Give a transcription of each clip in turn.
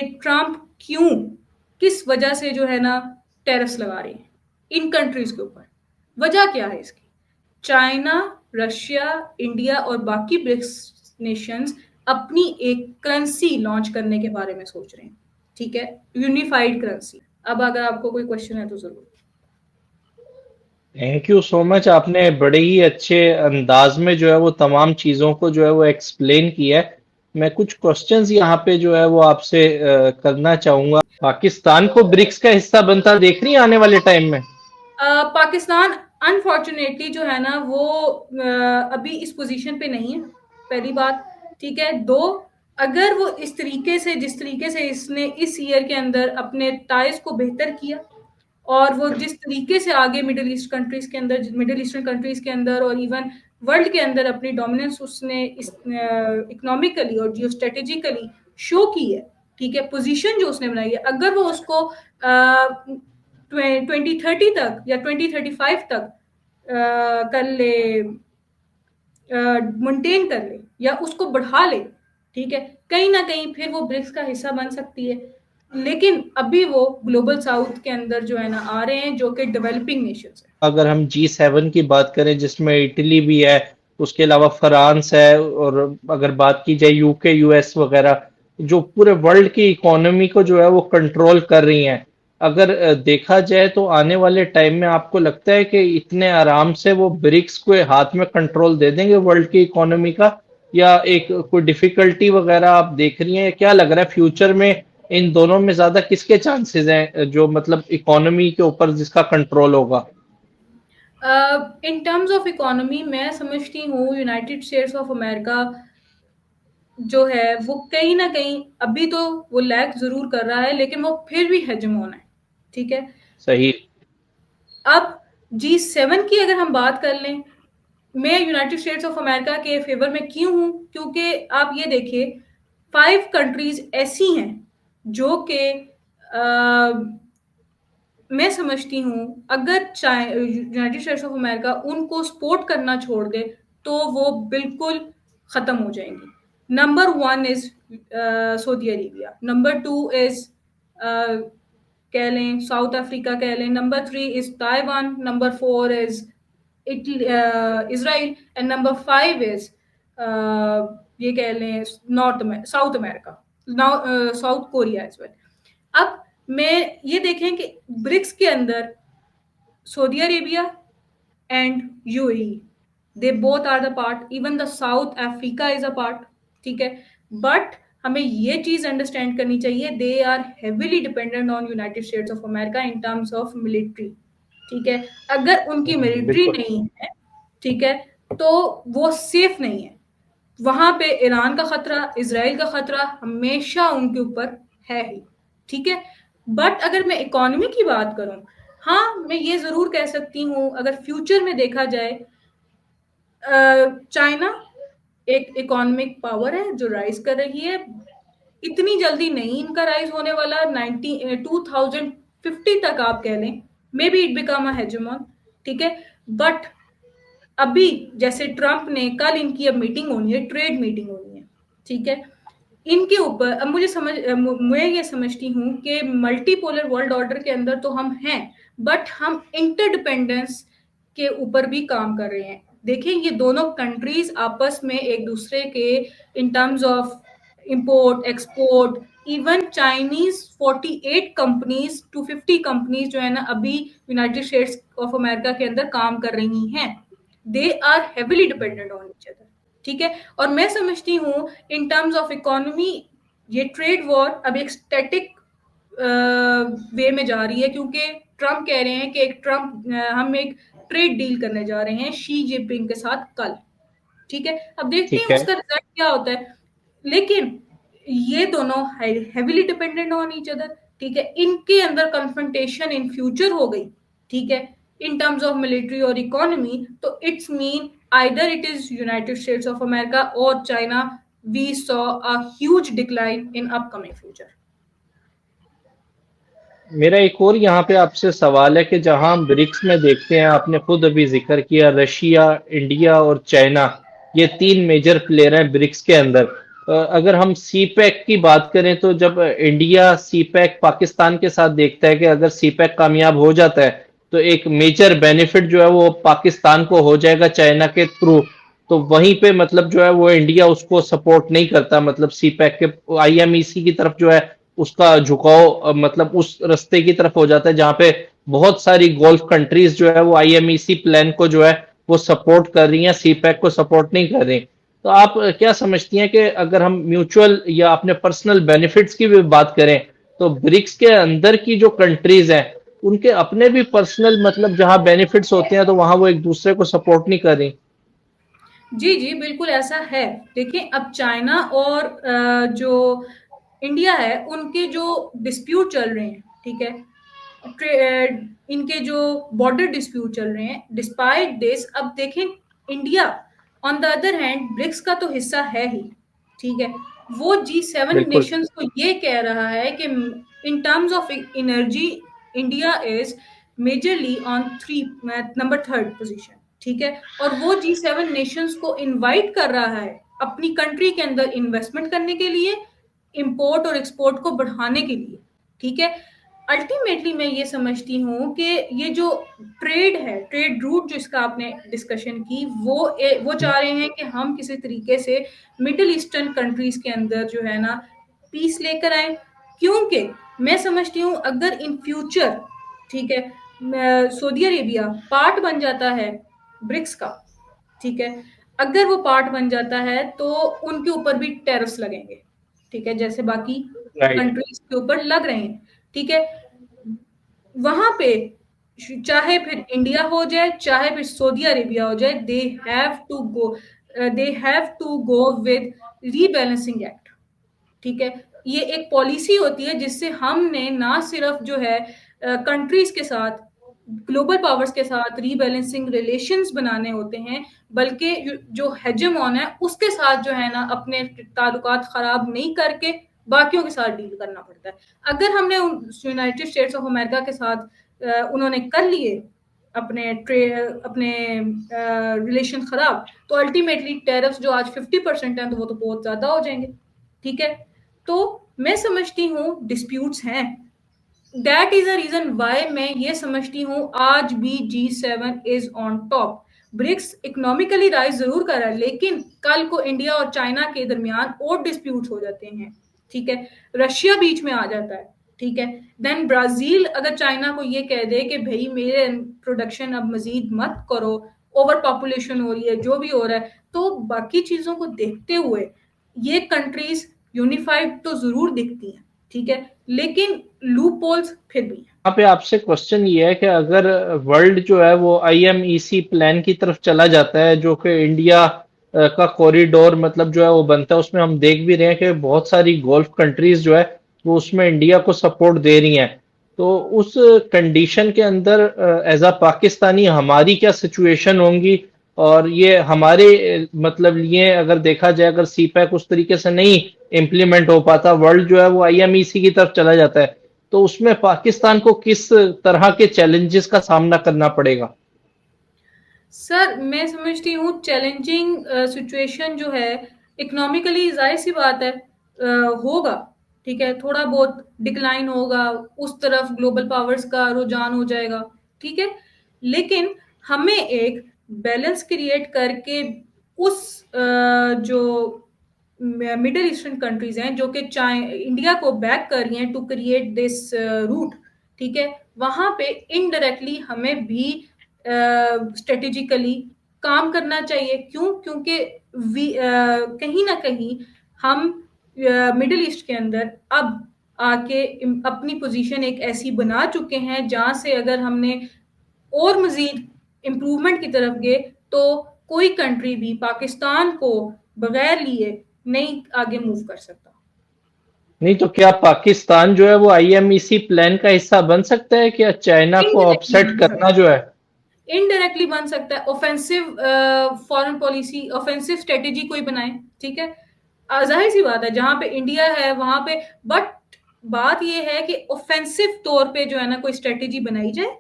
Trump क्यों, किस वजह से जो है ना टैरिफ्स लगा रहे हैं इन कंट्रीज के ऊपर, वजह क्या है इसकी? चाइना, रशिया, इंडिया और बाकी ब्रिक्स नेशंस अपनी एक करेंसी लॉन्च करने के बारे में सोच रहे हैं, ठीक है, यूनिफाइड करेंसी। अब अगर आपको कोई क्वेश्चन है तो जरूर। Thank you so much. आपने बड़े ही अच्छे अंदाज में जो है वो तमाम चीजों को जो है वो एक्सप्लेन किया है। मैं कुछ क्वेश्चंस यहाँ पे जो है वो आपसे करना चाहूंगा। पाकिस्तान को ब्रिक्स का हिस्सा बनता देख रही है आने वाले टाइम में? पाकिस्तान अनफॉर्चुनेटली जो है ना वो अभी इस पोजीशन पे नहीं है, पहली बात, ठीक है। दो, अगर वो इस तरीके से, जिस तरीके से इसने इस ईयर के अंदर अपने टाइज को बेहतर किया और वो जिस तरीके से आगे मिडिल ईस्ट कंट्रीज के अंदर, मिडिल ईस्टर्न कंट्रीज के अंदर और इवन वर्ल्ड के अंदर अपनी डोमिनेंस उसने इकोनॉमिकली और जियो स्ट्रेटेजिकली शो की है, ठीक है, पोजीशन जो उसने बनाई है, अगर वो उसको 2030 तक या 2035 तक कर ले, मेंटेन कर ले या उसको बढ़ा ले, ठीक है, कहीं ना कहीं फिर वो ब्रिक्स का हिस्सा बन सकती है। लेकिन अभी वो ग्लोबल साउथ के अंदर जो है ना आ रहे हैं, जो कि डेवलपिंग नेशंस है। अगर हम G7 की बात करें जिसमें इटली भी है, उसके अलावा फ्रांस है, और अगर बात की जाए यूके, यूएस वगैरह, जो पूरे वर्ल्ड की इकोनॉमी को जो है वो कंट्रोल कर रही हैं, अगर देखा जाए तो आने वाले टाइम में आपको लगता है कि इतने आराम से वो ब्रिक्स को हाथ में कंट्रोल दे देंगे वर्ल्ड की इकोनॉमी का, या एक कोई डिफिकल्टी वगैरह आप देख रही हैं? क्या लग रहा है फ्यूचर में इन दोनों में ज्यादा किसके चांसेस हैं जो मतलब इकोनॉमी के ऊपर जिसका कंट्रोल होगा? इन टर्म्स ऑफ इकोनॉमी मैं समझती हूँ यूनाइटेड स्टेट्स ऑफ अमेरिका जो है वो कहीं ना कहीं अभी तो वो लैग जरूर कर रहा है, लेकिन वो फिर भी हेजेमोन है, ठीक है। सही। अब G7 की अगर हम बात कर लें, मैं यूनाइटेड स्टेट्स ऑफ अमेरिका के फेवर में क्यों हूं, क्योंकि आप ये देखिए 5 कंट्रीज ऐसी हैं जो कि मैं समझती हूँ अगर यूनाइटेड स्टेट्स ऑफ अमेरिका उनको सपोर्ट करना छोड़ दे तो वो बिल्कुल खत्म हो जाएंगी। Number 1 is Saudi Arabia, number 2 is कह लें साउथ अफ्रीका, कह लें number 3 is Taiwan, number 4 is Israel and number 5 is ये कह लें South America, South Korea as well. अब मैं ये देखें कि ब्रिक्स के अंदर Saudi Arabia and UAE, they both are the part, even the South Africa is a part, ठीक है। बट हमें ये चीज अंडरस्टैंड करनी चाहिए, they are heavily dependent on United States of America in terms of military, ठीक है। अगर उनकी मिलिट्री बिल्कुल। नहीं है, ठीक है, तो वो सेफ नहीं है। वहां पे ईरान का खतरा, इसराइल का खतरा हमेशा उनके ऊपर है ही, ठीक है। बट अगर मैं इकोनॉमी की बात करूं, हाँ मैं ये जरूर कह सकती हूँ अगर फ्यूचर में देखा जाए, चाइना एक इकोनॉमिक पावर है जो राइज कर रही है, इतनी जल्दी नहीं इनका राइज होने वाला, 2050 तक आप कह लें, maybe it become a hegemon, ठीक है। बट अभी जैसे ट्रम्प ने कल, इनकी अब मीटिंग होनी है, ट्रेड मीटिंग होनी है, ठीक है, इनके ऊपर अब मैं ये समझती हूँ कि मल्टीपोलर वर्ल्ड ऑर्डर के अंदर तो हम हैं, बट हम इंटरडिपेंडेंस के ऊपर भी काम कर रहे हैं। देखिए ये दोनों कंट्रीज आपस में एक दूसरे के in terms of import export, even Chinese 48 companies to 50 companies जो है ना अभी यूनाइटेड स्टेट्स ऑफ अमेरिका के अंदर काम कर रही हैं, they are heavily dependent on each other, ठीक है। और मैं समझती हूँ इन टर्म्स ऑफ इकोनॉमी ये ट्रेड वॉर अब एक स्टैटिक वे में जा रही है, क्योंकि ट्रम्प कह रहे हैं कि हम एक ट्रेड डील करने जा रहे हैं शी जिनपिंग के साथ कल, ठीक है। अब देखते हैं ठीक है। उसका रिजल्ट क्या होता है, लेकिन ये दोनों heavily dependent on each other, ठीक है। इनके अंदर कन्फ्रंटेशन इन फ्यूचर हो गई, ठीक है, इन टर्म्स ऑफ मिलिट्री और इकोनॉमी, तो it's mean either it is United States of America और China, we saw a huge decline in upcoming future. मेरा एक और यहाँ पे आपसे सवाल है कि जहां हम ब्रिक्स में देखते हैं, आपने खुद अभी जिक्र किया रशिया, इंडिया और चाइना, ये तीन मेजर प्लेयर हैं ब्रिक्स के अंदर। अगर हम सी पैक की बात करें तो जब इंडिया सी पैक पाकिस्तान के साथ देखता है कि अगर सी पैक कामयाब हो जाता है तो एक मेजर बेनिफिट जो है वो पाकिस्तान को हो जाएगा चाइना के थ्रू। तो वहीं पे मतलब जो है वो इंडिया उसको सपोर्ट नहीं करता, मतलब सी पैक के आईएमईसी की तरफ जो है उसका झुकाव मतलब उस रास्ते की तरफ हो जाता है जहां पे बहुत सारी गोल्फ कंट्रीज जो है वो आईएमईसी प्लान को जो है वो सपोर्ट कर रही हैं, सी पैक को सपोर्ट नहीं कर रही। तो आप क्या समझती हैं कि अगर हम म्यूचुअल या अपने पर्सनल बेनिफिट्स की भी बात करें तो ब्रिक्स के अंदर की जो कंट्रीज हैं उनके अपने भी पर्सनल मतलब जहां बेनिफिट्स होते हैं तो वहां वो एक दूसरे को सपोर्ट नहीं कर रही। जी, जी, बिल्कुल ऐसा है। देखिए, अब चाइना और जो इंडिया है, उनके जो डिस्प्यूट चल रहे हैं, ठीक है? इनके जो बॉर्डर डिस्प्यूट चल रहे हैं, डिस्पाइट दिस अब देखें, India on the other hand BRICS का तो हिस्सा है ही, ठीक है? वो G7 बिल्कुल। नेशंस को ये कह रहा है कि इन terms of energy, India is majorly on 3 number 3rd position, ठीक है? और वो G7 नेशंस को इनवाइट कर रहा है अपनी कंट्री के अंदर इन्वेस्टमेंट करने के लिए, इंपोर्ट और एक्सपोर्ट को बढ़ाने के लिए, ठीक है? अल्टीमेटली मैं ये समझती हूँ कि ये जो ट्रेड है, ट्रेड रूट जो इसका आपने डिस्कशन की, वो चाह रहे हैं कि हम किसी तरीके से मिडल ईस्टर्न कंट्रीज के अंदर जो है ना पीस लेकर आए, क्योंकि मैं समझती हूँ अगर इन फ्यूचर, ठीक है, सऊदी अरेबिया पार्ट बन जाता है ब्रिक्स का, ठीक है, अगर वो पार्ट बन जाता है तो उनके ऊपर भी टैरिफ्स लगेंगे, ठीक है, जैसे बाकी राइट। कंट्रीज के ऊपर लग रहे हैं, ठीक है। वहां पे चाहे फिर इंडिया हो जाए चाहे फिर सऊदी अरेबिया हो जाए, they have to go with rebalancing act, ठीक है। ये एक पॉलिसी होती है जिससे हमने ना सिर्फ जो है कंट्रीज के साथ, ग्लोबल पावर्स के साथ रीबैलेंसिंग रिलेशंस बनाने होते हैं, बल्कि जो हेजेमॉन है उसके साथ जो है ना अपने ताल्लुकात खराब नहीं करके बाकियों के साथ डील करना पड़ता है। अगर हमने यूनाइटेड स्टेट्स ऑफ अमेरिका के साथ उन्होंने कर लिए अपने रिलेशन खराब, तो अल्टीमेटली टैरिफ्स जो आज 50% हैं तो वो तो बहुत ज्यादा हो जाएंगे, ठीक है। तो मैं समझती हूँ डिस्प्यूट्स हैं, that is a reason why मैं ये समझती हूँ आज भी G7 is on top. BRICS economically rise जरूर कर रहा है, लेकिन कल को इंडिया और चाइना के दरमियान और डिस्प्यूट हो जाते हैं, ठीक है, रशिया बीच में आ जाता है, ठीक है, देन ब्राजील अगर चाइना को ये कह दे कि भाई मेरे प्रोडक्शन अब मजीद मत करो, ओवर पॉपुलेशन हो रही है, जो भी हो रहा है, तो बाकी चीजों को देखते हुए ये कंट्रीज यूनिफाइड तो जरूर दिखती हैं, ठीक है, लेकिन लूप होल्स फिर भी हैं। यहाँ पे आपसे क्वेश्चन ये है कि अगर वर्ल्ड जो है वो आईएमईसी प्लान की तरफ चला जाता है जो कि इंडिया का कॉरिडोर मतलब जो है वो बनता है, उसमें हम देख भी रहे हैं कि बहुत सारी गोल्फ कंट्रीज जो है वो उसमें इंडिया को सपोर्ट दे रही हैं। तो उस कंडीशन के अंदर एज अ पाकिस्तानी हमारी क्या सिचुएशन होंगी, और ये हमारे मतलब लिए अगर देखा जाए अगर सी पैक उस तरीके से नहीं इम्प्लीमेंट हो पाता, वर्ल्ड जो है वो आईएमईसी की तरफ चला जाता है, तो उसमें पाकिस्तान को किस तरह के चैलेंजेस का सामना करना पड़ेगा? सर मैं समझती हूँ चैलेंजिंग सिचुएशन जो है, इकोनॉमिकली जाहिर सी बात है होगा, ठीक है, थोड़ा बहुत डिक्लाइन होगा, उस तरफ ग्लोबल पावर्स का रुझान हो जाएगा, ठीक है, लेकिन हमें एक बैलेंस क्रिएट करके उस जो मिडिल ईस्टर्न कंट्रीज हैं जो कि इंडिया को बैक कर रही हैं टू क्रिएट दिस रूट, ठीक है, वहां पे इनडायरेक्टली हमें भी स्ट्रेटेजिकली काम करना चाहिए। क्यों? क्योंकि कहीं ना कहीं हम मिडिल ईस्ट के अंदर अब आके अपनी पोजीशन एक ऐसी बना चुके हैं जहां से अगर हमने और मजीद इम्प्रूवमेंट की तरफ गए तो कोई कंट्री भी पाकिस्तान को बगैर लिए नहीं आगे मूव कर सकता। नहीं तो क्या पाकिस्तान जो है वो आईएमईसी प्लान का हिस्सा बन सकता है, क्या चाइना को इनडायरेक्टली ऑफसेट बन करना सकता जो है? है, इनडायरेक्टली बन सकता है, offensive foreign policy, offensive strategy कोई बनाए, ठीक है, जाहिर सी बात है जहां पे इंडिया है वहां पे, बट बात यह है कि ऑफेंसिव तौर पे जो है ना कोई स्ट्रेटेजी बनाई जाए,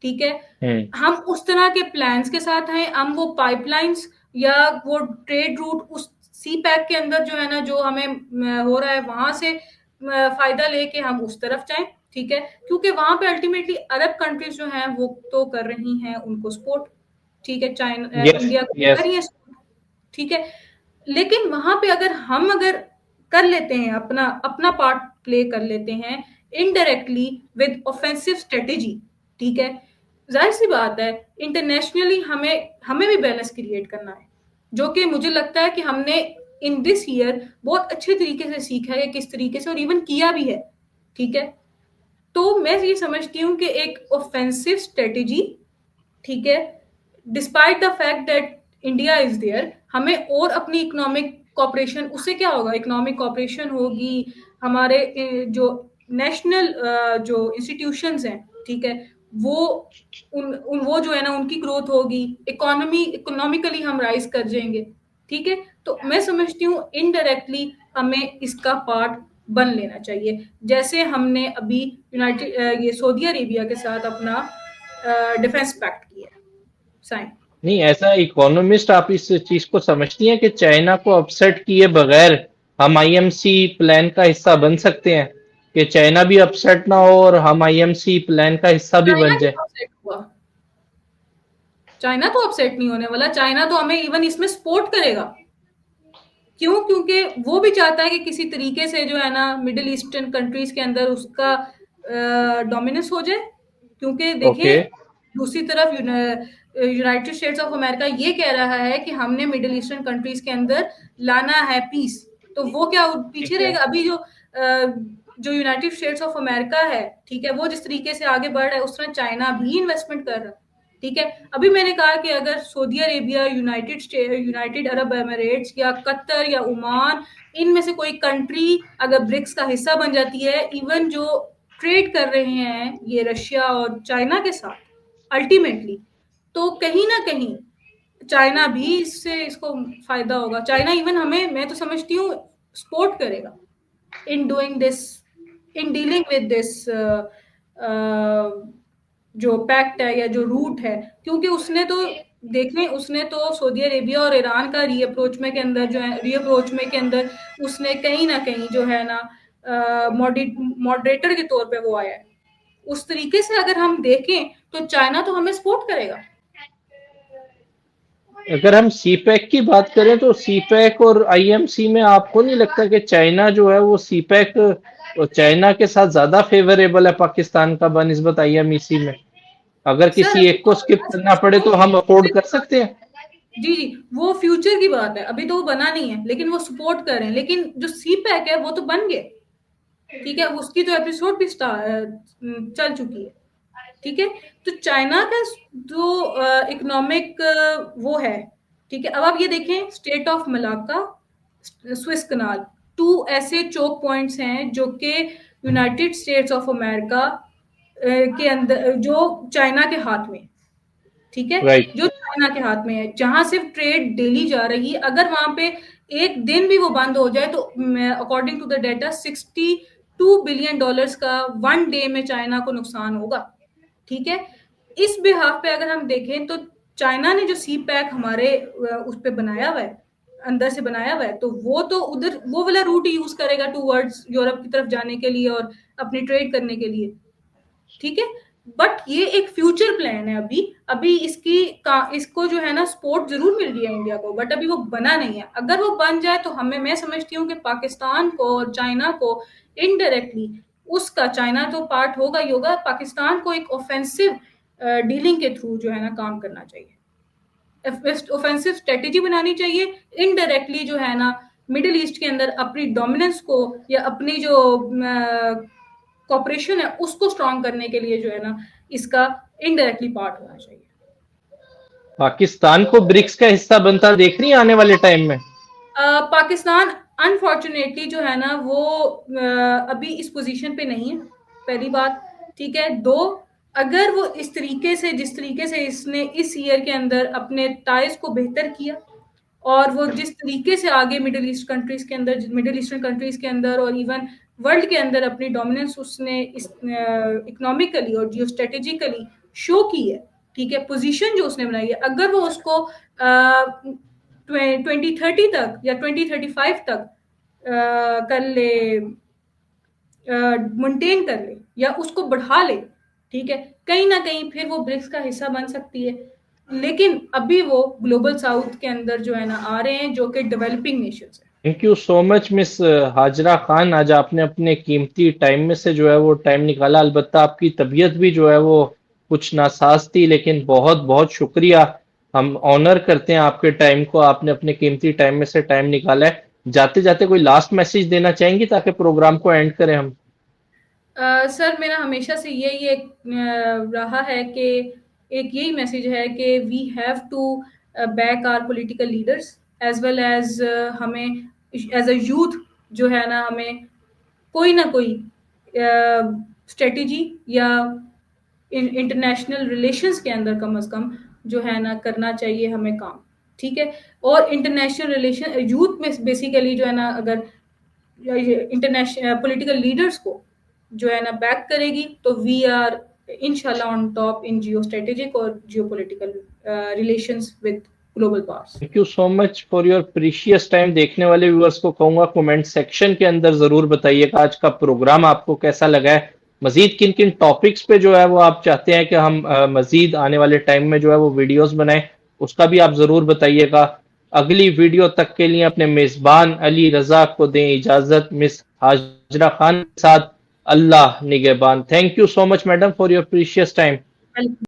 ठीक है, हम्म। हम उस तरह के प्लान्स के साथ हैं, हम वो पाइपलाइंस या वो ट्रेड रूट उस सी पैक के अंदर जो है ना, जो हमें हो रहा है वहां से फायदा लेके हम उस तरफ जाएं, ठीक है, क्योंकि वहां पे अल्टीमेटली अरब कंट्रीज जो हैं वो तो कर रही हैं उनको सपोर्ट, ठीक है, चाइना यस, इंडिया को कर यस। रही है support, ठीक है, लेकिन वहां पे अगर कर लेते हैं अपना अपना पार्ट प्ले कर लेते हैं इनडायरेक्टली विद ऑफेंसिव स्ट्रेटेजी, ठीक है, जाहिर सी बात है इंटरनेशनली हमें हमें भी बैलेंस क्रिएट करना है, जो कि मुझे लगता है कि हमने इन दिस ईयर बहुत अच्छे तरीके से सीखा है किस तरीके से, और इवन किया भी है, ठीक है। तो मैं ये समझती हूँ कि एक ऑफेंसिव स्ट्रेटेजी, ठीक है, despite the fact that India is there, हमें और अपनी इकोनॉमिक कॉपरेशन, उससे क्या होगा, इकोनॉमिक कॉपरेशन होगी, हमारे जो नेशनल जो इंस्टीट्यूशंस हैं, ठीक है, वो वो जो है ना उनकी ग्रोथ होगी, इकोनॉमिकली हम राइज कर जाएंगे, ठीक है। तो मैं समझती हूँ इनडायरेक्टली हमें इसका पार्ट बन लेना चाहिए, जैसे हमने अभी ये सऊदी अरेबिया के साथ अपना डिफेंस पैक्ट किया साइन। नहीं, ऐसा इकोनॉमिस्ट आप इस चीज को समझती हैं कि चाइना को अपसेट किए बगैर हम आईएमसी प्लान का हिस्सा बन सकते हैं, कि चाइना भी अपसेट ना हो और हम आईएमसी प्लान का हिस्सा भी चाइना बन क्यों जाए? अपसेट हुआ? चाइना तो अपसेट नहीं होने वाला, चाइना तो हमें इवन इसमें सपोर्ट करेगा। क्यों? क्योंकि वो भी चाहता है कि किसी तरीके से जो है ना मिडिल ईस्टर्न कंट्रीज के अंदर उसका डोमिनेंस हो जाए, क्योंकि ओके। देखें दूसरी तरफ यूनाइटेड स्टेट्स ऑफ अमेरिका ये कह रहा है कि हमने मिडिल ईस्टर्न कंट्रीज के अंदर लाना है पीस, तो वो क्या पीछे ठीक है। रहेगा? अभी जो यूनाइटेड स्टेट्स ऑफ अमेरिका है, ठीक है, वो जिस तरीके से आगे बढ़ रहा है उस तरह चाइना भी इन्वेस्टमेंट कर रहा है, ठीक है। अभी मैंने कहा कि अगर Saudi Arabia, United Arab Emirates या कतर या ओमान, इनमें से कोई कंट्री अगर ब्रिक्स का हिस्सा बन जाती है, इवन जो ट्रेड कर रहे हैं ये रशिया और चाइना के साथ अल्टीमेटली, तो कहीं ना कहीं चाइना भी इससे इसको फायदा होगा। चाइना इवन हमें, मैं तो समझती हूँ, सपोर्ट करेगा in doing this, in dealing with this जो पैक्ट है या जो रूट है, क्योंकि उसने तो देखें, उसने तो सऊदी अरेबिया और ईरान का रीअप्रोच में के अंदर जो है, रीअप्रोच में के अंदर उसने कहीं ना कहीं जो है ना मॉडरेटर के तौर पे वो आया है। उस तरीके से अगर हम देखें तो चाइना तो हमें सपोर्ट करेगा। अगर हम सीपैक की बात करें तो सीपैक और आईएमसी में आपको नहीं लगता कि चाइना जो है वो सीपैक, चाइना के साथ ज्यादा फेवरेबल है पाकिस्तान का बनिस्बत आईएमईसी में? अगर सर किसी अभी एक को तो स्किप मैं करना समझती पड़े हूँ तो हम अफोर्ड कर सकते हैं। जी जी, वो फ्यूचर की बात है, अभी तो वो बना नहीं है, लेकिन वो सपोर्ट कर रहे हैं, लेकिन जो सी पैक है वो तो बन गए, ठीक है, उसकी तो एपिसोड भी चल चुकी है, ठीक है। तो चाइना का जो इकोनॉमिक वो है, ठीक है। अब आप ये देखें, strait of Malacca, Suez canal, two ऐसे चोक पॉइंट्स हैं जो कि यूनाइटेड स्टेट्स ऑफ अमेरिका के अंदर, जो चाइना के हाथ में, ठीक है, राइट। जो चाइना के हाथ में है, जहां सिर्फ ट्रेड डेली जा रही है, अगर वहां पे एक दिन भी वो बंद हो जाए तो according to the data $62 billion का वन डे में चाइना को नुकसान होगा, ठीक है। इस बिहाफ पे अगर हम देखें तो चाइना ने जो सी पैक हमारे उस पे बनाया हुआ है, अंदर से बनाया हुआ है, तो वो तो उधर वो वाला रूट यूज करेगा टूवर्ड्स यूरोप की तरफ जाने के लिए और अपनी ट्रेड करने के लिए, ठीक है। बट ये एक फ्यूचर प्लान है, अभी अभी इसको जो है ना सपोर्ट जरूर मिल रही है इंडिया को, बट अभी वो बना नहीं है। अगर वो बन जाए तो हमें, मैं समझती हूँ कि पाकिस्तान को और चाइना को इनडायरेक्टली, उसका चाइना तो पार्ट होगा ही होगा, पाकिस्तान को एक ऑफेंसिव डीलिंग के थ्रू जो है ना काम करना चाहिए, ऑफेंसिव स्ट्रेटेजी बनानी चाहिए, इनडायरेक्टली जो है ना मिडिल ईस्ट के अंदर अपनी डोमिनेंस को या अपनी जो कॉपरेशन है उसको स्ट्रांग करने के लिए जो है ना इसका इनडायरेक्टली पार्ट होना चाहिए। पाकिस्तान को ब्रिक्स का हिस्सा बनता देख रही है आने वाले टाइम में? पाकिस्तान अनफॉर्चुनेटली जो है ना वो अभी इस पोजीशन पे नहीं है, पहली बात, ठीक है। दो, अगर वो इस तरीके से, जिस तरीके से इसने इस ईयर के अंदर अपने टाइज को बेहतर किया, और वो जिस तरीके से आगे मिडिल ईस्ट कंट्रीज के अंदर, मिडिल ईस्टर्न कंट्रीज के अंदर और इवन वर्ल्ड के अंदर अपनी डोमिनेंस उसने इस इकोनॉमिकली और जियो स्ट्रेटेजिकली शो की है, ठीक है, पोजीशन जो उसने बनाई है, अगर वो उसको 2030 तक या 2035 तक कर ले, मेंटेन कर ले या उसको बढ़ा ले, ठीक है, कहीं ना कहीं फिर वो ब्रिक्स का हिस्सा बन सकती है। लेकिन अभी वो ग्लोबल साउथ के अंदर जो है ना आ रहे हैं, जो कि डेवलपिंग नेशंस है। Thank you so much miss Hajra Khan, आज आपने अपने कीमती टाइम में से जो है वो टाइम निकाला। अलबत्ता आपकी तबीयत भी जो है वो कुछ नासाज थी, लेकिन बहुत बहुत शुक्रिया। हम ऑनर करते हैं आपके टाइम को, आपने अपने कीमती टाइम में से टाइम निकाला है। जाते जाते कोई लास्ट मैसेज देना चाहेंगी ताकि प्रोग्राम को एंड करें हम? सर मेरा हमेशा से यही एक रहा है कि एक यही मैसेज है कि we have to back our political leaders as well as हमें एज अ यूथ जो है ना, हमें कोई ना कोई स्ट्रेटेजी या इंटरनेशनल रिलेशंस के अंदर कम से कम जो है ना करना चाहिए हमें काम, ठीक है। और इंटरनेशनल रिलेशन यूथ में बेसिकली जो है ना, अगर इंटरनेशनल पॉलिटिकल लीडर्स को जो है ना बैक करेगी तो वी आर इंशाल्लाह on top in geo strategic और geo political relations with global powers. Thank you so much for your precious time. देखने वाले व्यूअर्स को कहूंगा कमेंट सेक्शन के अंदर जरूर बताइएगा आज का प्रोग्राम आपको कैसा लगा है। मजीद किन किन टॉपिक्स पे जो है वो आप चाहते हैं कि हम मजीद आने वाले टाइम में जो है वो वीडियोस बनाएं, उसका भी आप जरूर बताइएगा। अगली वीडियो तक के लिए अपने मेजबान अली रजा को दें इजाजत। मिस हाजरा खान के साथ अल्लाह निगहबान। Thank you so much madam for your precious time.